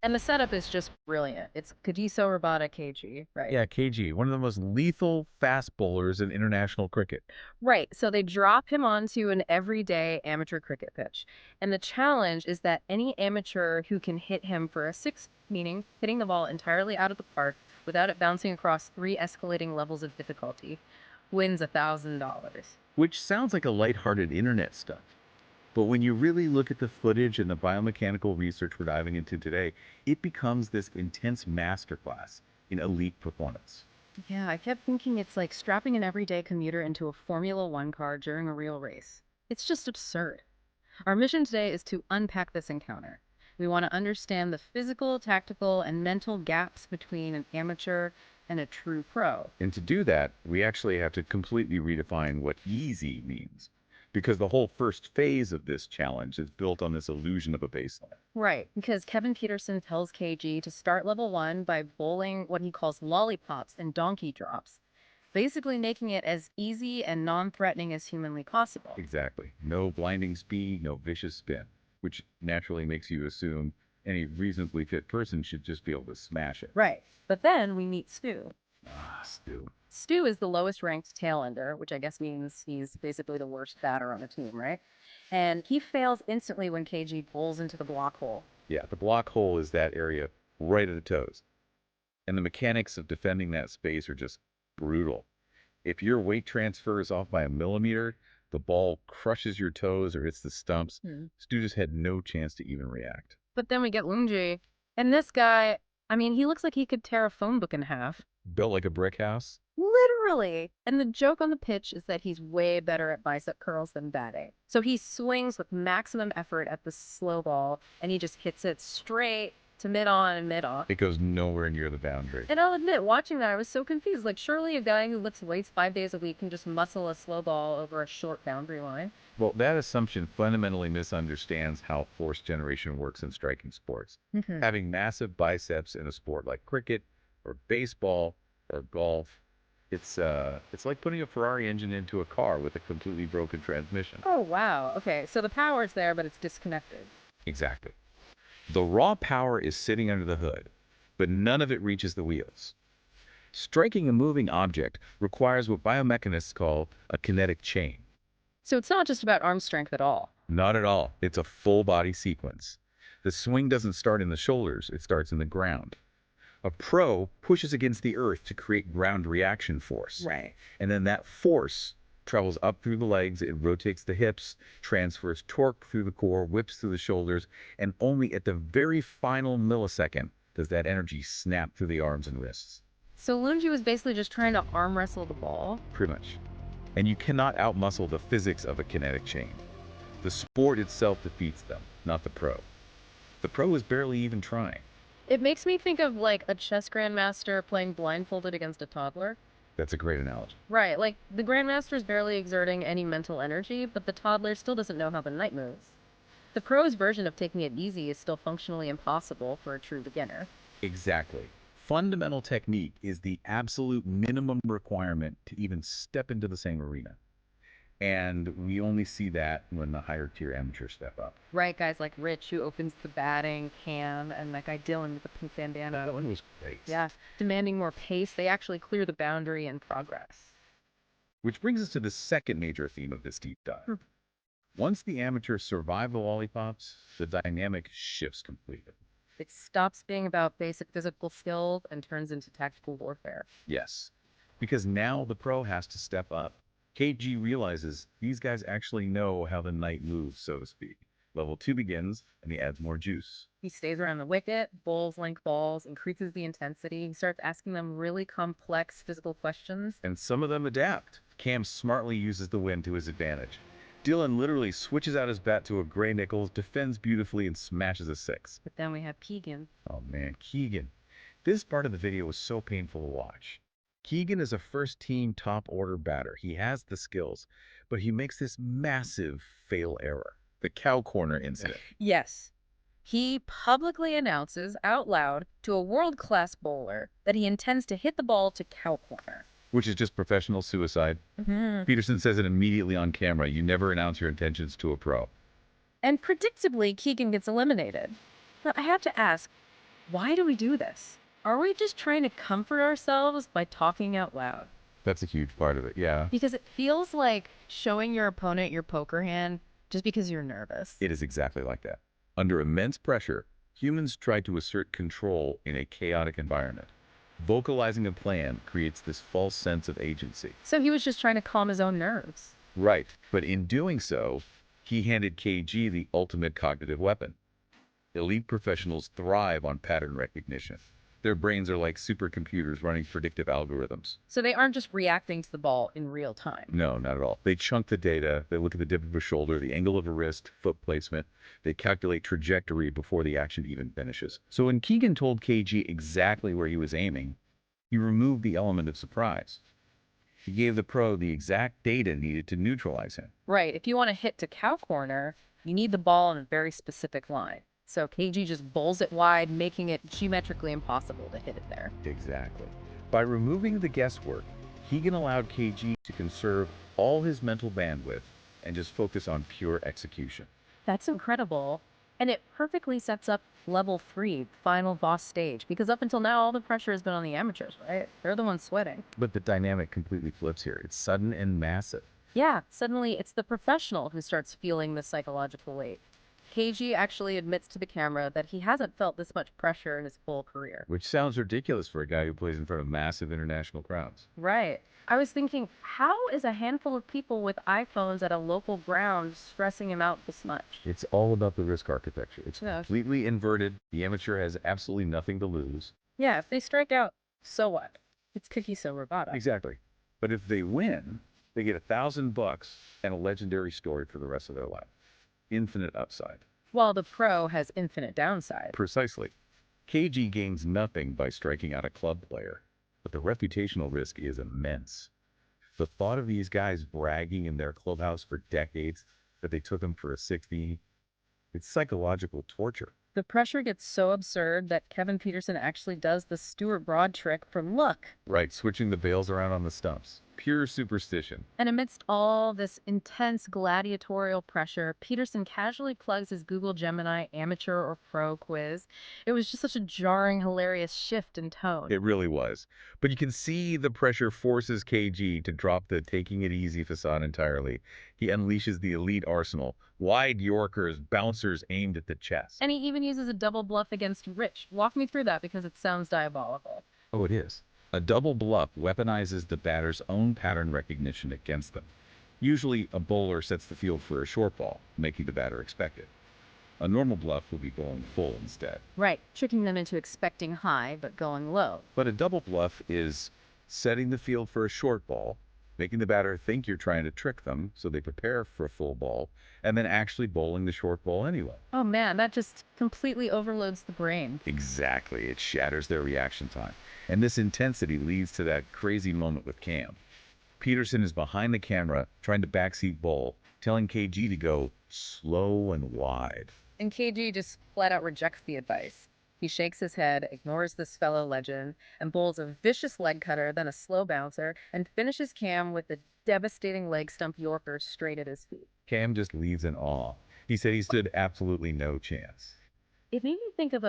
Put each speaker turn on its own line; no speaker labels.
And the setup is just brilliant. It's Kagiso Rabada KG, right?
Yeah, KG, one of the most lethal fast bowlers in international cricket.
Right. So they drop him onto an everyday amateur cricket pitch. And the challenge is that any amateur who can hit him for a six, meaning hitting the ball entirely out of the park without it bouncing across three escalating levels of difficulty, wins $1,000.
Which sounds like a lighthearted internet stuff. But when you really look at the footage and the biomechanical research we're diving into today, it becomes this intense masterclass in elite performance.
Yeah, I kept thinking it's like strapping an everyday commuter into a Formula One car during a real race. It's just absurd. Our mission today is to unpack this encounter. We want to understand the physical, tactical, and mental gaps between an amateur and a true pro.
And to do that, we actually have to completely redefine what easy means. Because the whole first phase of this challenge is built on this illusion of a baseline.
Right, because Kevin Peterson tells KG to start level one by bowling what he calls lollipops and donkey drops, basically making it as easy and non-threatening as humanly possible.
Exactly. No blinding speed, no vicious spin, which naturally makes you assume any reasonably fit person should just be able to smash it.
Right. But then we meet Stu.
Ah, Stu.
Stu is the lowest ranked tail ender, which I guess means he's basically the worst batter on the team, right? And he fails instantly when KG bowls into the block hole.
Yeah, the block hole is that area right at the toes. And the mechanics of defending that space are just brutal. If your weight transfer is off by a millimeter, the ball crushes your toes or hits the stumps. Stu just had no chance to even react.
But then we get Lungi, and this guy, I mean, he looks like he could tear a phone book in half.
Built like a brick house.
Literally. And the joke on the pitch is that he's way better at bicep curls than batting. So he swings with maximum effort at the slow ball, and he just hits it straight to mid-on and mid-off.
It goes nowhere near the boundary.
And I'll admit, watching that, I was so confused. Like, surely a guy who lifts weights 5 days a week can just muscle a slow ball over a short boundary line.
Well, that assumption fundamentally misunderstands how force generation works in striking sports. Having massive biceps in a sport like cricket or baseball or golf, it's like putting a Ferrari engine into a car with a completely broken transmission.
Oh, wow. Okay, so the power's there, but it's disconnected.
Exactly. The raw power is sitting under the hood, but none of it reaches the wheels. Striking a moving object requires what biomechanists call a kinetic chain.
So it's not just about arm strength at all.
Not at all. It's a full body sequence. The swing doesn't start in the shoulders, it starts in the ground. A pro pushes against the earth to create ground reaction force.
Right.
And then that force travels up through the legs, it rotates the hips, transfers torque through the core, whips through the shoulders, and only at the very final millisecond does that energy snap through the arms and wrists.
So Lungi was basically just trying to arm wrestle the ball.
Pretty much. And you cannot outmuscle the physics of a kinetic chain. The sport itself defeats them, not the pro. The pro is barely even trying.
It makes me think of like a chess grandmaster playing blindfolded against a toddler.
That's a great analogy.
Right, like the grandmaster's barely exerting any mental energy, but the toddler still doesn't know how the knight moves. The pro's version of taking it easy is still functionally impossible for a true beginner.
Exactly. Fundamental technique is the absolute minimum requirement to even step into the same arena. And we only see that when the higher tier amateurs step up.
Right, guys like Rich, who opens the batting, Cam, and that guy Dylan with the pink bandana.
That one was great.
Yeah, demanding more pace, they actually clear the boundary and progress.
Which brings us to the second major theme of this deep dive. Once the amateurs survive the lollipops, the dynamic shifts completely.
It stops being about basic physical skills and turns into tactical warfare.
Yes, because now the pro has to step up. KG realizes these guys actually know how the knight moves, so to speak. Level 2 begins, and he adds more juice.
He stays around the wicket, bowls length balls, increases the intensity. He starts asking them really complex physical questions.
And some of them adapt. Cam smartly uses the wind to his advantage. Dylan literally switches out his bat to a gray nickel, defends beautifully, and smashes a six.
But then we have Keegan.
Oh man, Keegan. This part of the video was so painful to watch. Keegan is a first-team top-order batter. He has the skills, but he makes this massive fail error. The cow corner incident.
Yes. He publicly announces out loud to a world-class bowler that he intends to hit the ball to cow corner.
Which is just professional suicide. Peterson says it immediately on camera. You never announce your intentions to a pro.
And predictably, Keegan gets eliminated. Now, I have to ask, Why do we do this? Are we just trying to comfort ourselves by talking out loud?
That's a huge part of it, yeah.
Because it feels like showing your opponent your poker hand just because you're nervous.
It is exactly like that. Under immense pressure, humans try to assert control in a chaotic environment. Vocalizing a plan creates this false sense of agency.
So he was just trying to calm his own nerves.
Right, but in doing so, he handed KG the ultimate cognitive weapon. Elite professionals thrive on pattern recognition. Their brains are like supercomputers running predictive algorithms.
So they aren't just reacting to the ball in real time.
No, not at all. They chunk the data, they look at the dip of a shoulder, the angle of a wrist, foot placement. They calculate trajectory before the action even finishes. So when Keegan told KG exactly where he was aiming, he removed the element of surprise. He gave the pro the exact data needed to neutralize him.
Right. If you want to hit to cow corner, you need the ball in a very specific line. So KG just bowls it wide, making it geometrically impossible to hit it there.
Exactly. By removing the guesswork, Keegan allowed KG to conserve all his mental bandwidth and just focus on pure execution.
That's incredible. And it perfectly sets up level 3, final boss stage, because up until now, all the pressure has been on the amateurs, right? They're the ones sweating.
But the dynamic completely flips here. It's sudden and massive.
Yeah, suddenly it's the professional who starts feeling the psychological weight. KG actually admits to the camera that he hasn't felt this much pressure in his whole career.
Which sounds ridiculous for a guy who plays in front of massive international crowds.
Right. I was thinking, how is a handful of people with iPhones at a local ground stressing him out this much?
It's all about the risk architecture. It's
Yeah.
completely inverted. The amateur has absolutely nothing to lose.
Yeah, if they strike out, so what? It's Kagiso Rabada.
Exactly. But if they win, they get $1,000 and a legendary story for the rest of their life. Infinite upside.
While the pro has infinite downside.
Precisely. KG gains nothing by striking out a club player, but the reputational risk is immense. The thought of these guys bragging in their clubhouse for decades that they took him for a 60, it's psychological torture.
The pressure gets so absurd that Kevin Peterson actually does the Stuart Broad trick from Look.
Right, switching the bails around on the stumps. Pure superstition.
And amidst all this intense gladiatorial pressure, Peterson casually plugs his Google Gemini amateur or pro quiz. It was just such a jarring, hilarious shift in tone.
It really was. But you can see the pressure forces KG to drop the taking it easy facade entirely. He unleashes the elite arsenal. Wide Yorkers, bouncers aimed at the chest.
And he even uses a double bluff against Rich. Walk me through that because it sounds diabolical.
Oh, it is. A double bluff weaponizes the batter's own pattern recognition against them. Usually, a bowler sets the field for a short ball, making the batter expect it. A normal bluff will be going full instead.
Right, tricking them into expecting high but going low.
But a double bluff is setting the field for a short ball, making the batter think you're trying to trick them so they prepare for a full ball, and then actually bowling the short ball anyway.
Oh man, that just completely overloads the brain.
Exactly. It shatters their reaction time. And this intensity leads to that crazy moment with Cam. Peterson is behind the camera, trying to backseat bowl, telling KG to go slow and wide.
And KG just flat out rejects the advice. He shakes his head, ignores this fellow legend, and bowls a vicious leg cutter, then a slow bouncer, and finishes Cam with a devastating leg stump Yorker straight at his feet.
Cam just leaves in awe. He said he stood absolutely no chance.
It made me think of